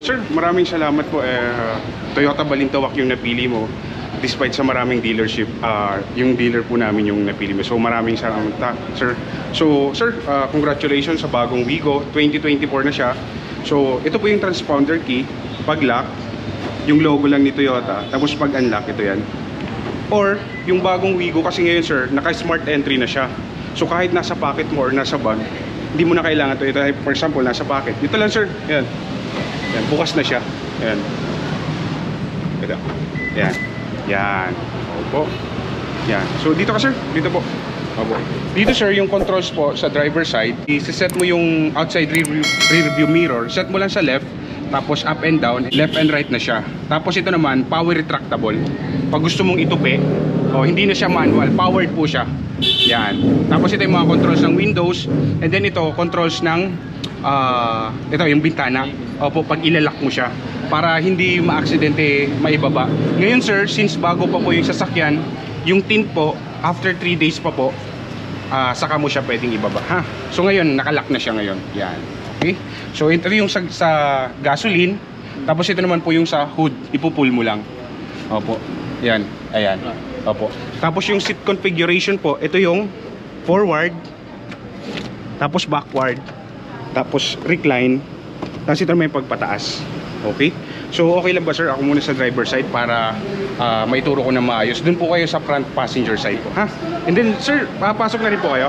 Sir, maraming salamat po. Toyota Balintawak yung napili mo. Despite sa maraming dealership, yung dealer po namin yung napili mo. So maraming salamat, sir. So sir, congratulations sa bagong Wigo. 2024 na siya. So ito po yung transponder key. Pag lock, yung logo lang ni Toyota. Tapos pag unlock, ito yan. Or yung bagong Wigo kasi ngayon sir, naka smart entry na siya. So kahit nasa pocket mo or nasa bag, hindi mo na kailangan ito. Ito for example, nasa pocket. Dito lang sir, yan. Yan, bukas na siya. Yan. Ito. Yan. Yan. Opo. Yan. So dito ka sir, dito po. Opo. Dito sir, yung controls po sa driver side, i-set mo yung outside rear view mirror. Set mo lang sa left, tapos up and down, left and right na siya. Tapos ito naman, power retractable. Pag gusto mong itupi, hindi na siya manual, powered po siya. Yan. Tapos ito yung mga controls ng Windows, and then ito controls ng ito yung bintana. Opo, pag ilalak mo siya para hindi ma-aksidente maibaba. Ngayon sir, since bago pa po yung sasakyan, yung tint po after 3 days pa po, saka mo siya pwedeng ibaba, ha. So ngayon nakalock na siya ngayon. Yan. Okay? So ito yung sa gasoline. Tapos ito naman po yung sa hood, ipupull mo lang. Opo. Yan. Ayan. Opo. Tapos yung seat configuration po, ito yung forward, tapos backward, tapos recline, tapos ito may pagpataas. Okay? So okay lang ba sir, ako muna sa driver side para maituro ko na maayos. Doon po kayo sa front passenger side po, ha? And then sir, papasok na rin po kayo.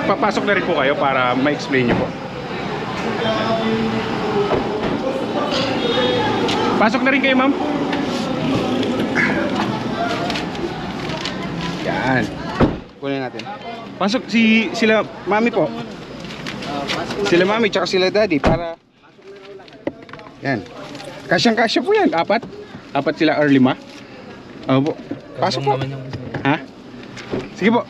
Papasok na rin po kayo para ma-explain nyo po. Pasok na rin kayo ma'am. Yan. Kunin natin. Pasok sila mami po. Sila mami tsaka sila daddy para yan. Kasyang-kasya po yan. Apat sila or 5. Opo. Pasok po. Ha? Sige po.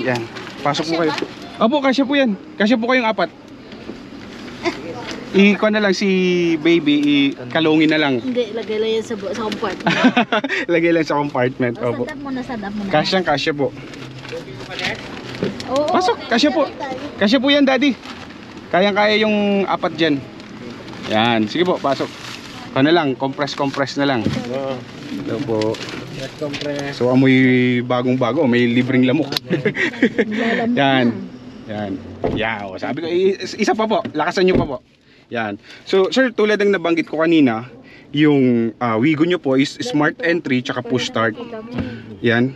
Yan. Pasok po kayo. Opo, kasya po yan. Kasya po kayong 4. Ikaw na lang si baby, kalungin na lang. Hindi, lagay lang yan sa compartment. Lagay lang sa compartment. Opo. Sadap mo na. Kasyang-kasya po. Oo, Pasok, kasya po. Kasya po yan, daddy. Kayang-kaya yung 4 dyan. Yan, sige po, pasok. Ano lang, compress na lang. Ito po. So amoy bagong-bago, may libreng lamok. Yan. Yan. Yan, sabi ko, isa pa po, lakasan nyo pa po. Yan. So sir, tulad ng nabanggit ko kanina, yung Wigo nyo po is smart entry tsaka push start. Yan.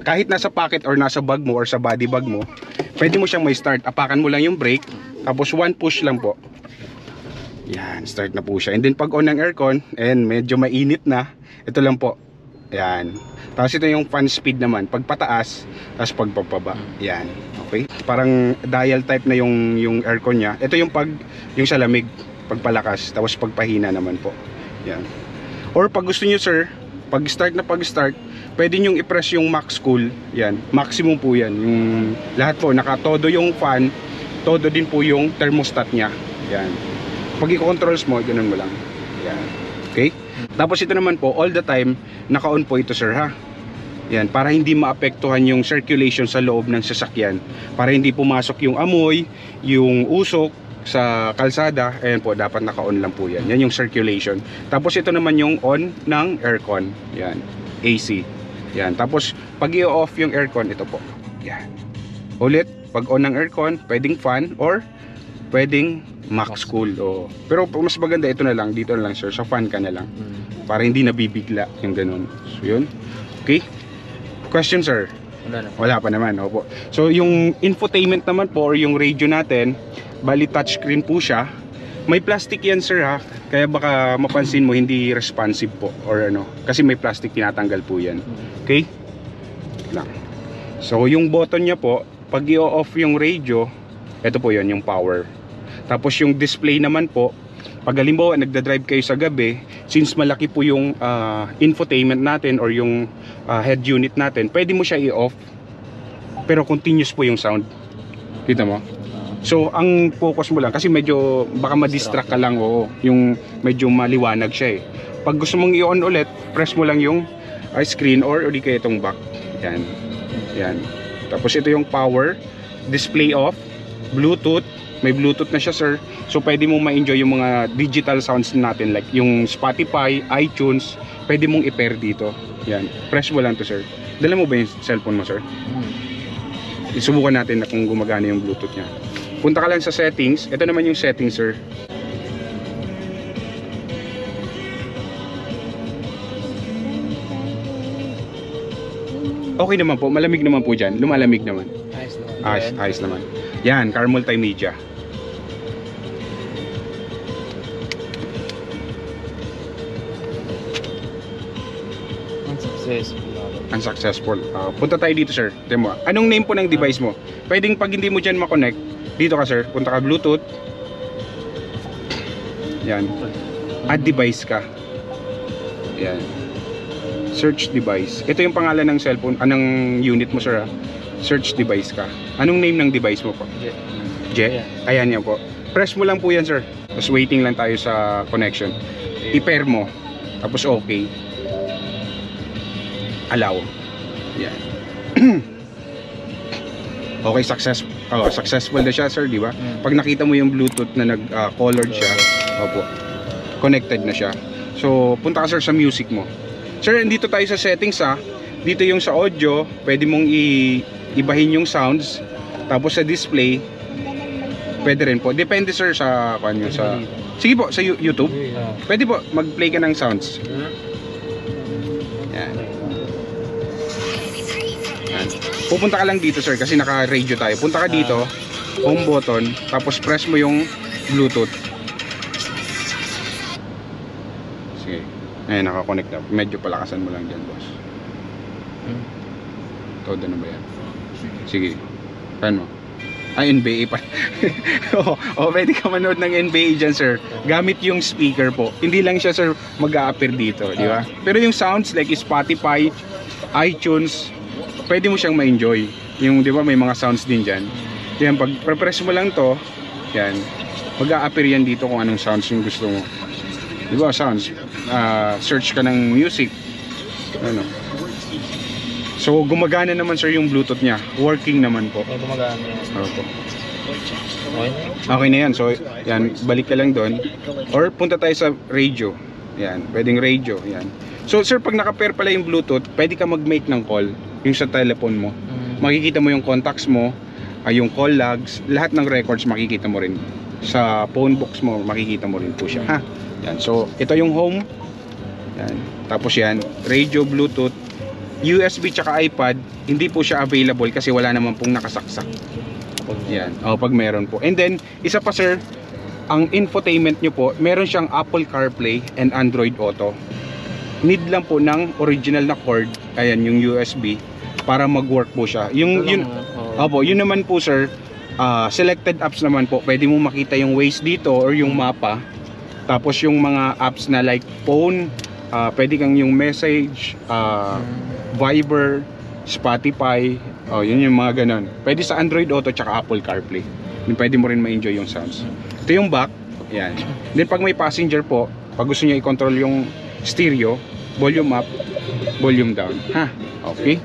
Kahit nasa pocket or nasa bag mo or sa body bag mo, pwede mo siyang may start. Apakan mo lang yung brake, tapos 1 push lang po. Yan, start na po siya. And then pag on ng aircon, and medyo mainit na, ito lang po. Yan. Tapos ito yung fan speed naman, pag pataas, tapos pag pababa. Yan. Okay? Parang dial type na yung aircon niya. Ito yung yung sa lamig, pagpalakas, tapos pagpahina naman po. Yan. Or pag gusto niyo sir, pag start, pwede nyo i-press yung max cool. Yan, maximum po yan. Yung lahat po, nakatodo yung fan, todo din po yung thermostat nya. Yan. Pag i-controls mo, ganun mo lang. Yan. Okay? Tapos ito naman po, all the time, naka-on po ito sir, ha? Yan, para hindi maapektuhan yung circulation sa loob ng sasakyan. Para hindi pumasok yung amoy, yung usok sa kalsada. Ayan po, dapat naka-on lang po yan. Yan yung circulation. Tapos ito naman yung on ng aircon. Yan, AC. Yan, tapos pag i-off yung aircon, ito po. Yan. Ulit, pag on ng aircon, pwedeng fan or pwedeng max cool. Oh. Pero mas maganda ito na lang, dito na lang sir, sa fan ka na lang. Para hindi nabibigla yung ganun. So yun. Okay? Question sir? Wala pa naman. Opo. So yung infotainment naman po or yung radio natin, bali touchscreen po siya. May plastic yan sir, ha, kaya baka mapansin mo hindi responsive po or ano, kasi may plastic, tinatanggal po yan. Okay lang. So yung button nya po, pag i-off yung radio, ito po yun, yung power. Tapos yung display naman po, pag halimbawa nagdadrive kayo sa gabi, since malaki po yung infotainment natin or yung head unit natin, pwede mo siya i-off pero continuous po yung sound. Kita mo? So ang focus mo lang, kasi medyo baka ma-distract ka lang, oo, yung medyo maliwanag siya eh. Pag gusto mong i-on ulit, press mo lang yung screen or di kaya itong back. Yan. Yan. Tapos ito yung power, display off, Bluetooth. May Bluetooth na siya sir. So pwede mong ma-enjoy yung mga digital sounds natin like yung Spotify, iTunes, pwede mong i-pair dito. Yan, press mo lang to sir. Dala mo ba yung cellphone mo sir? Isubukan natin na kung gumagana yung Bluetooth niya. Punta ka lang sa settings. Ito naman yung settings sir. Okay naman po, malamig naman po dyan. Lumalamig naman. Ayos naman. Ayos naman. Yan, car multimedia. Successful. Unsuccessful. Punta tayo dito sir. Tignan mo. Anong name po ng device mo? Pwedeng pag hindi mo dyan makonect, dito ka sir. Punta ka Bluetooth. Yan. Add device ka. Yan. Search device. Ito yung pangalan ng cellphone, anong unit mo sir ha? Search device ka. Anong name ng device mo po? Jet. Ayan yan po. Press mo lang po yan sir. Tapos waiting lang tayo sa connection. I-pair mo. Tapos okay. Allow. Yan. Okay, successful na siya sir, di ba? Pag nakita mo yung Bluetooth na nag-colored siya, opo, connected na siya. So, punta ka sir sa music mo. Sir, dito tayo sa settings ha. Dito yung sa audio, pwede mong ibahin yung sounds. Tapos sa display, pwede rin po. Depende sir sa kanyo sa. Sige po, sa YouTube. Pwede po mag-play ka ng sounds. Yan. Yan. Pupunta ka lang dito sir kasi naka-radio tayo. Punta ka dito, home button, tapos press mo yung Bluetooth. Sige. Ayan, nakakonect na. Medyo palakasan mo lang dyan, boss. Todo na ba yan? Sige. Saan mo? NBA pa. Pwede ka manood ng NBA dyan, sir. Gamit yung speaker po. Hindi lang siya, sir, mag-a-appear dito, di ba? Pero yung sounds like Spotify, iTunes, pwede mo siyang ma-enjoy. Yung, di ba, may mga sounds din dyan. Yan, pag press mo lang to, yan, mag-a-appear yan dito kung anong sounds yung gusto mo. Di ba, sounds? Search ka ng music. Ano? So, gumagana naman, sir, yung Bluetooth niya. Working naman po. Gumagana. Opo. Okay. Okay na yan. So, yan, balik ka lang doon. Or punta tayo sa radio. Yan, pwedeng radio. Yan. So, sir, pag naka-pair pala yung Bluetooth, pwede ka mag-make ng call. Yung sa telephone mo. Makikita mo yung contacts mo, yung call logs, lahat ng records makikita mo rin. Sa phone box mo, makikita mo rin po siya. Ha? Yan. So, ito yung home. Yan. Tapos yan, radio, Bluetooth, USB tsaka iPad, hindi po siya available kasi wala naman pong nakasaksak. Yan. Pag meron po. And then, isa pa sir, ang infotainment nyo po, meron siyang Apple CarPlay and Android Auto. Need lang po ng original na cord, ayan yung USB, para mag-work po siya. Yun naman po sir, selected apps naman po. Pwede mo makita yung Waze dito or yung mapa. Tapos yung mga apps na like phone, pwede kang yung message, Viber, Spotify, yun yung mga ganon. Pwede sa Android Auto tsaka Apple CarPlay. Pwede mo rin ma-enjoy yung sounds. Ito yung back, yan. Then pag may passenger po, pag gusto niya i-control yung stereo, volume up, volume down. Ha? Okay?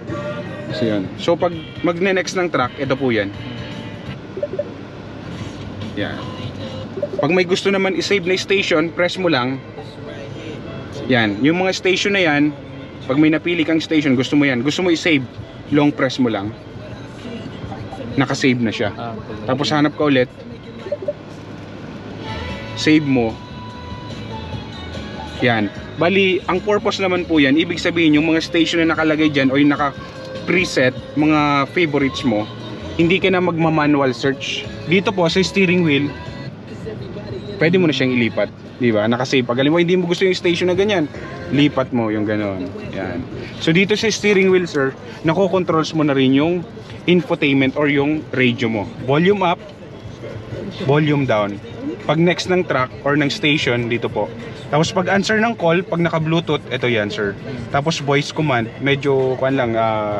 So yun. So pag magne-next ng track, ito po yan. Yan. Pag may gusto naman i-save na station, press mo lang. Yan. Yung mga station na yan, pag may napili kang station, gusto mo yan, gusto mo i-save, long press mo lang, nakasave na siya. Tapos hanap ka ulit, save mo. Yan. Bali, ang purpose naman po yan, ibig sabihin yung mga station na nakalagay dyan o yung naka-preset, mga favorites mo, hindi ka na magma-manual search. Dito po sa steering wheel, pwede mo na siyang ilipat. Diba? Nakasave. Pag alam mo, hindi mo gusto yung station na ganyan, lipat mo yung ganon. Yan. So dito sa steering wheel sir, nako-controls mo na rin yung infotainment or yung radio mo. Volume up, volume down. Pag next ng track or ng station, dito po. Tapos pag answer ng call, pag naka-Bluetooth, ito yan sir. Tapos voice command, medyo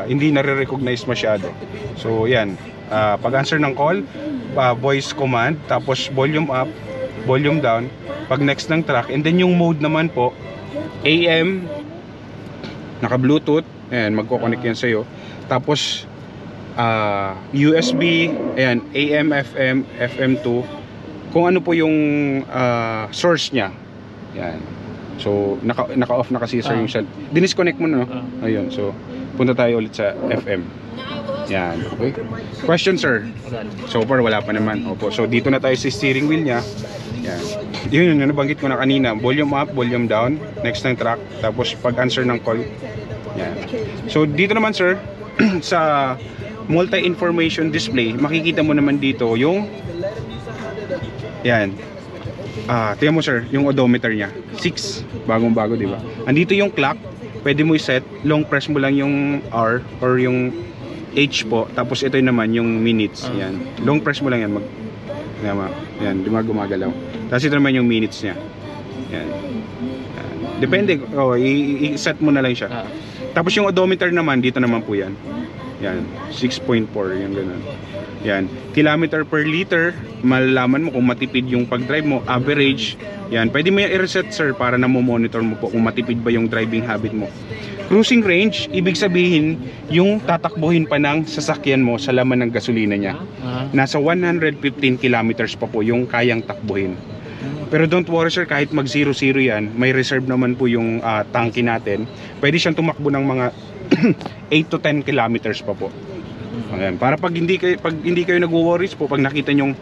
hindi nare-recognize masyado. So yan. Pag answer ng call, voice command, tapos volume up, volume down. Pag next ng track, and then yung mode naman po, AM, naka-Bluetooth, ayan, magko-connect yan sa'yo. Tapos, USB, ayan, AM, FM, FM2, kung ano po yung source niya. Yan. So naka-off na kasi sir yung shell. Dinisconnect mo na, no? Ayun. So punta tayo ulit sa FM. Yan. Okay. Question sir. So far wala pa naman. Opo. So dito na tayo sa steering wheel niya. Yan. Yun yung nabanggit ko na kanina. Volume up, volume down. Next ng track. Tapos pag-answer ng call. Yan. So dito naman sir, sa multi-information display, makikita mo naman dito yung yan. Tingnan mo sir, yung odometer niya. 6. Bagong-bago, di ba? Andito yung clock. Pwede mo i-set. Long press mo lang yung R or yung H po. Tapos ito naman yung minutes. Yan. Long press mo lang yan. Yan, di ba gumagalaw. Tapos ito naman yung minutes niya. Yan. Depende. I-set mo na lang siya. Tapos yung odometer naman, dito naman po yan. Yan. 6.4. Yan, ganun. Yan. Kilometer per liter. Malalaman mo kung matipid yung pag-drive mo. Average. Yan. Pwede mo yung i-reset sir para na monitor mo po kung matipid ba yung driving habit mo. Cruising range, ibig sabihin yung tatakbuhin pa ng sasakyan mo sa laman ng gasolina niya. Nasa 115 kilometers pa po yung kayang takbuhin. Pero don't worry sir, kahit mag 0-0 yan, may reserve naman po yung tangke natin. Pwede siyang tumakbo ng mga 8 to 10 kilometers pa po. Ayan. Para pag hindi kayo nagwo-worries po, pag nakita nyong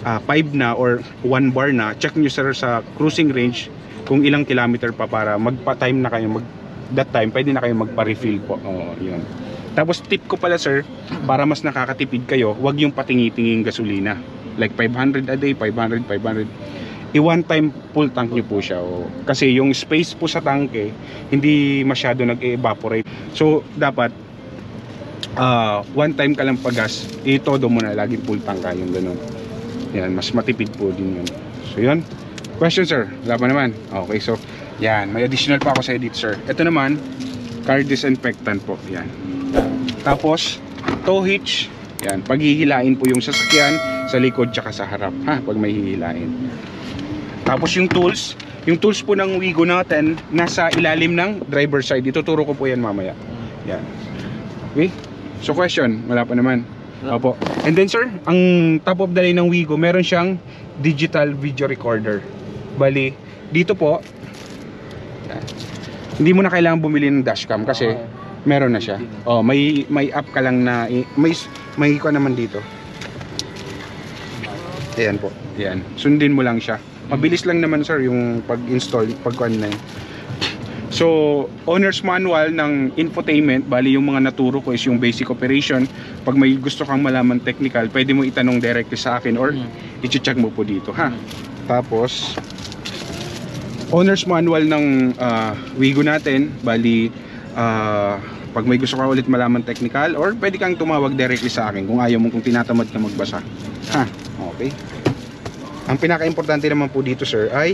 5 na or 1 bar na, check nyo sir sa cruising range kung ilang kilometer pa para magpa-time na kayo, that time pwede na kayo magpa-refill po. Yun. Tapos tip ko pala sir, para mas nakakatipid kayo, wag yung patingi-tinging gasolina. Like 500 a day, 500. I-one time full tank nyo po siya. Kasi yung space po sa tanke, hindi masyado nag-evaporate. So dapat one time ka lang pag-gas, itodo mo na, laging full tank ka, yung ganun. Yan, mas matipid po din yun. So yun. Question sir, wala pa naman. Okay, so yan, may additional pa ako sa edit sir. Ito naman, car disinfectant po. Yan. Tapos tow hitch. Yan, paghihilain po yung sasakyan sa likod tsaka sa harap, ha, pag may hihilain. Tapos yung tools po ng Wigo natin nasa ilalim ng driver side. Ituturo ko po yan mamaya. Yan. Okay? So question, wala pa naman. Opo. And then sir, ang top of the line ng Wigo, meron siyang digital video recorder. Bali, dito po, hindi mo na kailangan bumili ng dashcam kasi meron na siya. May app ka lang na may ko naman dito. Ayan po. Ayan. Sundin mo lang siya. Mabilis lang naman sir yung pag-install, pag-kuan na yun. So, owner's manual ng infotainment, bali yung mga naturo ko is yung basic operation. Pag may gusto kang malaman technical, pwede mo itanong directly sa akin or i-check mo po dito, ha. Tapos owner's manual ng Wigo natin, bali pag may gusto ka ulit malaman technical, or pwede kang tumawag directly sa akin kung ayaw mo, kung tinatamad ka magbasa, ha. Okay. Ang pinaka-importante naman po dito sir ay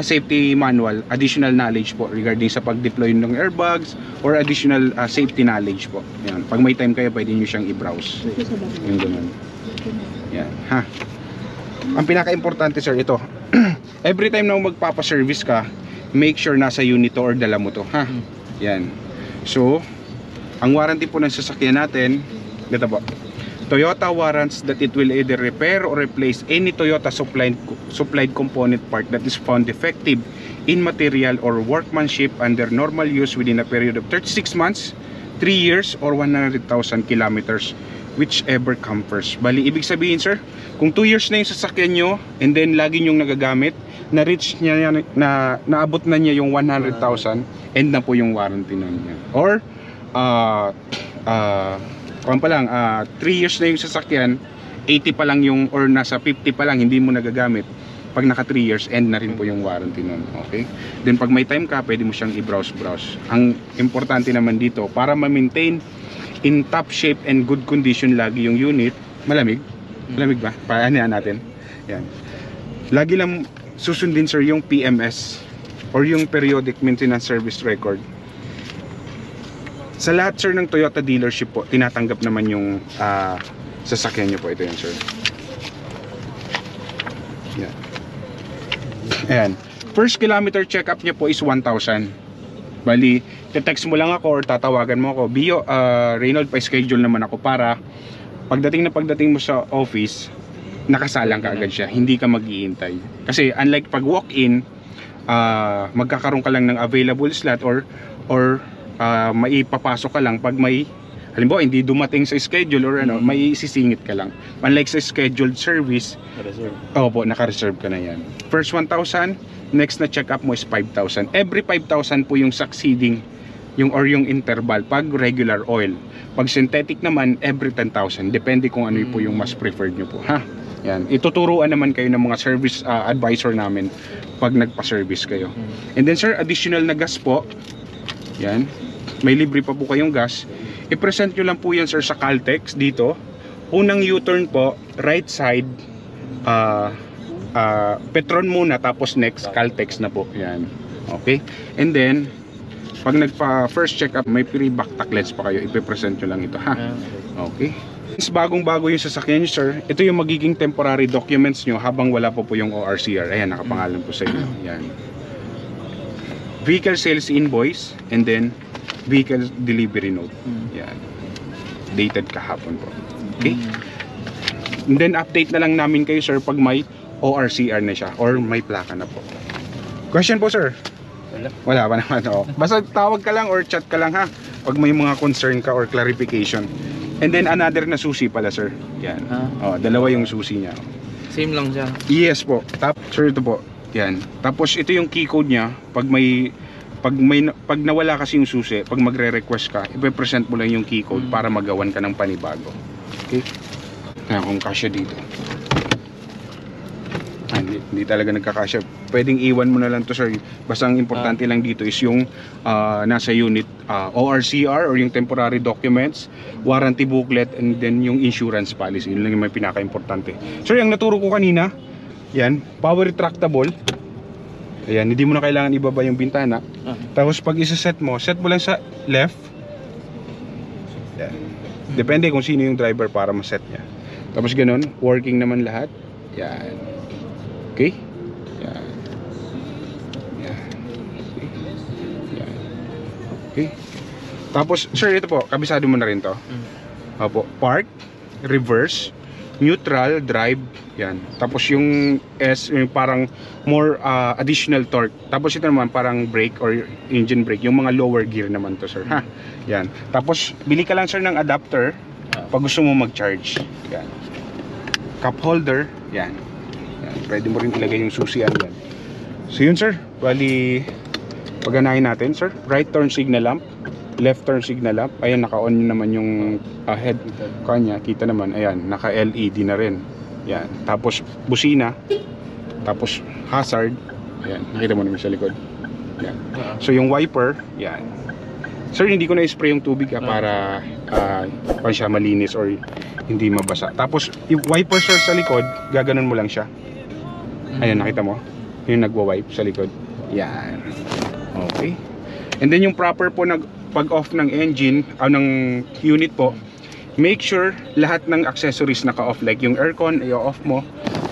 safety manual, additional knowledge po regarding sa pag-deploy ng airbags or additional safety knowledge po. Yan. Pag may time kayo, pwede nyo siyang i-browse. Yung ganun. Yan. Ha. Ang pinaka-importante sir, ito. Every time na magpapa-service ka, make sure nasa unit to or dala mo to. Ha. Yan. So, ang warranty po ng sasakyan natin, dito po. Toyota warrants that it will either repair or replace any Toyota supplied component part that is found defective in material or workmanship under normal use within a period of 36 months, 3 years, or 100,000 kilometers, whichever comes first. Bali, ibig sabihin sir, kung 2 years na yung sasakyan nyo and then lagi nyong nagagamit, na-reach niya, naabot na niya yung 100,000, end na po yung warranty na niya. Or, kung pa lang, 3 years na yung sasakyan, 80 pa lang yung, or nasa 50 pa lang, hindi mo nagagamit. Pag naka 3 years, end na rin po yung warranty nun. Okay? Then pag may time ka, pwede mo siyang i-browse. Ang importante naman dito, para ma-maintain in top shape and good condition lagi yung unit, malamig ba? Paano natin? Yan. Lagi lang susundin sir yung PMS or yung periodic maintenance service record. Sa lahat sir ng Toyota dealership po, tinatanggap naman yung sasakyan nyo po. Ito yan sir. Yan. Ayan. First kilometer check-up nyo po is 1,000. Bali, te-text mo lang ako or tatawagan mo ako. Reynold, pa-schedule naman ako para pagdating mo sa office, nakasalang ka agad siya, hindi ka mag-iintay. Kasi unlike pag walk-in, magkakaroon ka lang ng available slot or maipapasok ka lang pag may, halimbawa hindi dumating sa schedule or ano, may isisingit ka lang. Unlike sa scheduled service, opo, naka-reserve ka na yan. First 1,000, next na check-up mo is 5,000. Every 5,000 po yung succeeding yung interval pag regular oil. Pag synthetic naman, every 10,000. Depende kung ano po yung mas preferred nyo po, ha? Yan, ituturuan naman kayo ng mga service advisor namin pag nagpa-service kayo. And then sir, additional na gas po. Yan, may libre pa po kayong gas. I-present nyo lang po yan sir sa Caltex dito. Unang U-turn po, right side, Petron muna, tapos next Caltex na po. Yan, okay. And then pag nagpa-first check-up, may pre-backtack lens pa kayo. I-present nyo lang ito, ha? Okay. Bagong-bago yung sasakyan nyo sir, ito yung magiging temporary documents nyo habang wala po yung ORCR. Ayan, nakapangalan po sa inyo. Ayan. Vehicle sales invoice and then vehicle delivery note. Ayan. Dated kahapon po. Okay. And then update na lang namin kayo sir pag may ORCR na siya or may plaka na po. Question po sir? Wala pa naman. Oh. Basta tawag ka lang or chat ka lang ha pag may mga concern ka or clarification. And then another na susi pala sir. Yan. Oh, dalawa yung susi niya. Same lang siya. Yes po. Sir, ito po. Yan. Tapos ito yung key code niya. Pag nawala kasi yung susi, pag magre-request ka, ipe-present mo lang yung key code para magawan ka ng panibago. Okay? Kaya kung kasya dito. Hindi talaga nagkakasya. Pwedeng iwan mo na lang to sir. Basta ang importante lang dito is yung nasa unit ORCR or yung temporary documents, warranty booklet, and then yung insurance policy. Yun lang yung may pinaka-importante. Sir, yung naturo ko kanina, yan, power retractable. Ayan, hindi mo na kailangan ibaba yung bintana. Tapos pag isa-set mo, set mo lang sa left. Yan. Depende kung sino yung driver para ma-set niya. Tapos ganun, working naman lahat. Yan. Okay? Yan. Yan. Okay. Yan. Okay. Tapos, sir, ito po, kabisado mo na rin to. Opo, park, reverse, neutral, drive, yan. Tapos yung S, yung parang more additional torque. Tapos ito naman parang brake or engine brake, yung mga lower gear naman to, sir. Ha? Yan. Tapos, bili ka lang, sir, ng adapter pag gusto mo mag-charge. Yan. Cup holder, yan. Yan. Pwede mo rin ilagay yung susian yan. So yun, sir. Bali, paganahin natin, sir. Right turn signal lamp, left turn signal lamp. Ayan, naka-on naman yung head kanya. Kita naman, ayan, naka-LED na rin. Yan. Tapos busina. Tapos hazard. Ayan, nakita mo naman sa likod. Yan. So yung wiper, yan. Sir, hindi ko na-spray yung tubig para siya malinis or hindi mabasa. Tapos yung wiper, sir, sa likod, gaganon mo lang siya. Ayan, nakita mo? Yung nagwa-wipe sa likod. Yan. Okay. And then yung proper po pag-off ng engine, ng unit po, make sure lahat ng accessories naka-off. Like yung aircon, i-off mo.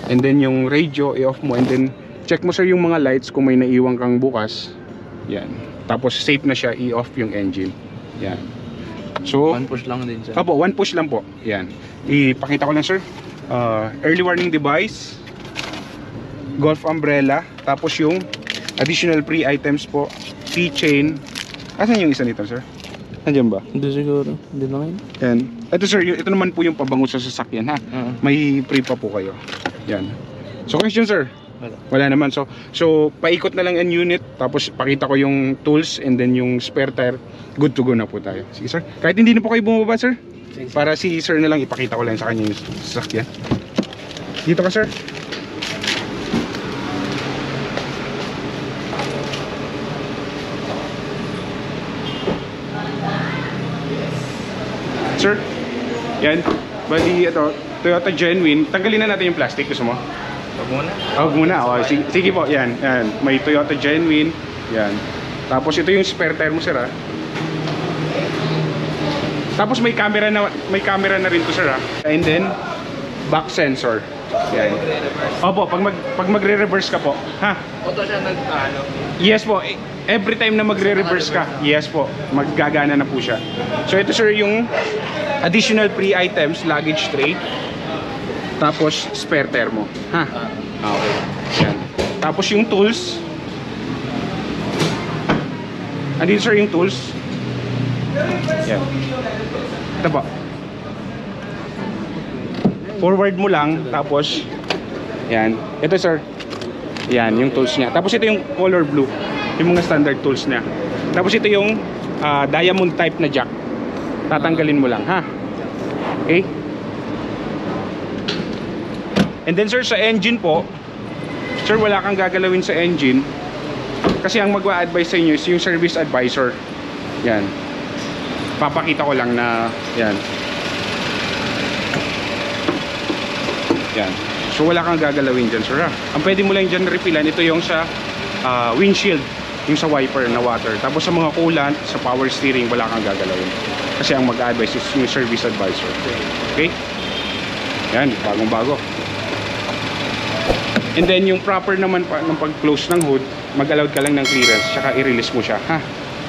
And then yung radio, i-off mo. And then check mo sir yung mga lights kung may naiwang kang bukas. Yan. Tapos safe na siya, i-off yung engine. Yan. So, One push lang din siya. Opo, one push lang po. Yan. Ipakita ko lang sir. Early warning device, golf umbrella, tapos yung additional free items po, keychain. Asan yung isa nito, sir? Nandiyan ba? Hindi siguro. Hindi na ngayon. Yan. Ito sir, ito naman po yung pabango sa sasakyan ha. May free pa po kayo. Yan. So question sir? Wala naman. So paikot na lang ang unit, tapos pakita ko yung tools and then yung spare tire. Good to go na po tayo. Sige sir. Kahit hindi na po kayo bumaba sir. Para si sir na lang ipakita ko lang sa kanya yung sasakyan. Dito ka sir. Sir, yan. Bali, ito, Toyota Genuine. Tanggalin na natin yung plastic. Gusto mo? Huwag muna. Huwag muna. Sige po, yan. May Toyota Genuine. Yan. Tapos ito yung spare tire mo, sir, ha? Tapos may camera na rin to, sir, ha? And then, back sensor. Yan. Opo, pag magre-reverse ka po, ha? Auto siya nag-ano? Yes po. Every time na magre-reverse ka, yes po, maggagana na po siya. So ito sir yung additional free items, luggage tray. Tapos spare thermo. Ha? Okay. Yan. Tapos yung tools. Andito sir yung tools. Yan. Ito po. Forward mo lang. Tapos yan. Ito sir. Yan yung tools niya. Tapos ito yung color blue. Yung mga standard tools niya. Tapos ito yung diamond type na jack. Tatanggalin mo lang, ha? Okay? And then sir, sa engine po, sir, wala kang gagalawin sa engine. Kasi ang magwa-advise sa inyo is yung service advisor. Yan. Papakita ko lang na, yan. Yan. So wala kang gagalawin dyan, sir, ha? Ang pwede mo lang dyan refilan, ito yung sa windshield, yung sa wiper na water. Tapos sa mga coolant, sa power steering, wala kang gagalawin. Kasi ang mag-advise is yung service advisor. Okay? Yan, bagong-bago. And then yung proper naman pa ng pag-close ng hood, mag-allowed ka lang ng clearance, tsaka i-release mo siya, ha?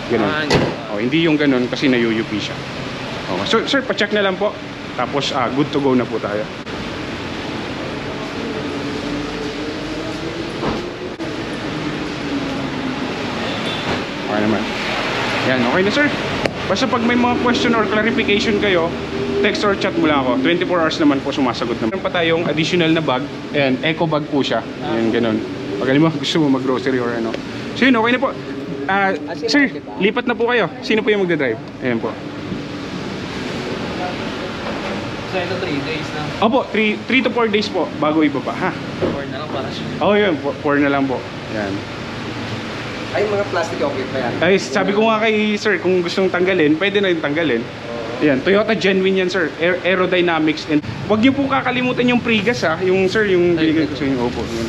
Ganun. Oh, hindi yung ganun kasi nayuyupi siya. Oh, so sir, pa-check na lang po. Tapos good to go na po tayo. Okay naman. Yan, okay na sir. Basta pag may mga question or clarification kayo, text or chat mo lang ako. 24 hours naman po sumasagot naman. Meron pa tayong additional na bag. Ayan, eco bag po siya. Ayan, ganun. Pag alam mo, gusto mo mag-grocery or ano. So yun, okay na po. Sir, lipat na po kayo. Sino po yung magdadrive? Ayan po. So ito 3 days na. Opo, 3 to 4 days po bago ibaba, ha? 4 na lang para siya. Oh, yun, 4 na lang po. Yan. Ay, mga plastic okay pa yan. Ay, sabi ko nga kay sir, kung gustong tanggalin, pwede na yung tanggalin. Yan, Toyota Genuine yan sir, aerodynamics. And wag niyo po kakalimutan yung pregas, ha, yung sir, yung binigay ko sa inyo. Opo, yan.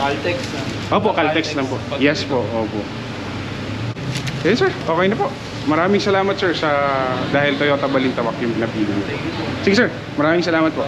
Caltex na. Opo, Caltex lang po. Yes po, opo. Yes sir, okay na po. Maraming salamat sir sa dahil Toyota Balintawak yung pinapili niyo. Sige sir, maraming salamat po.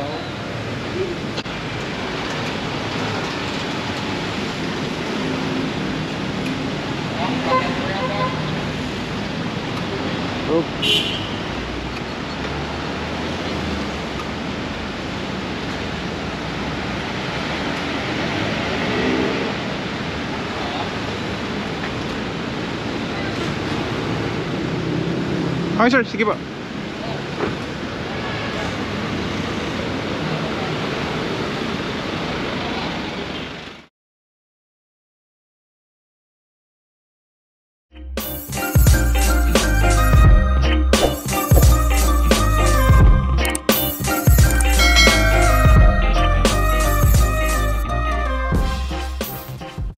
Okay sir, sige po.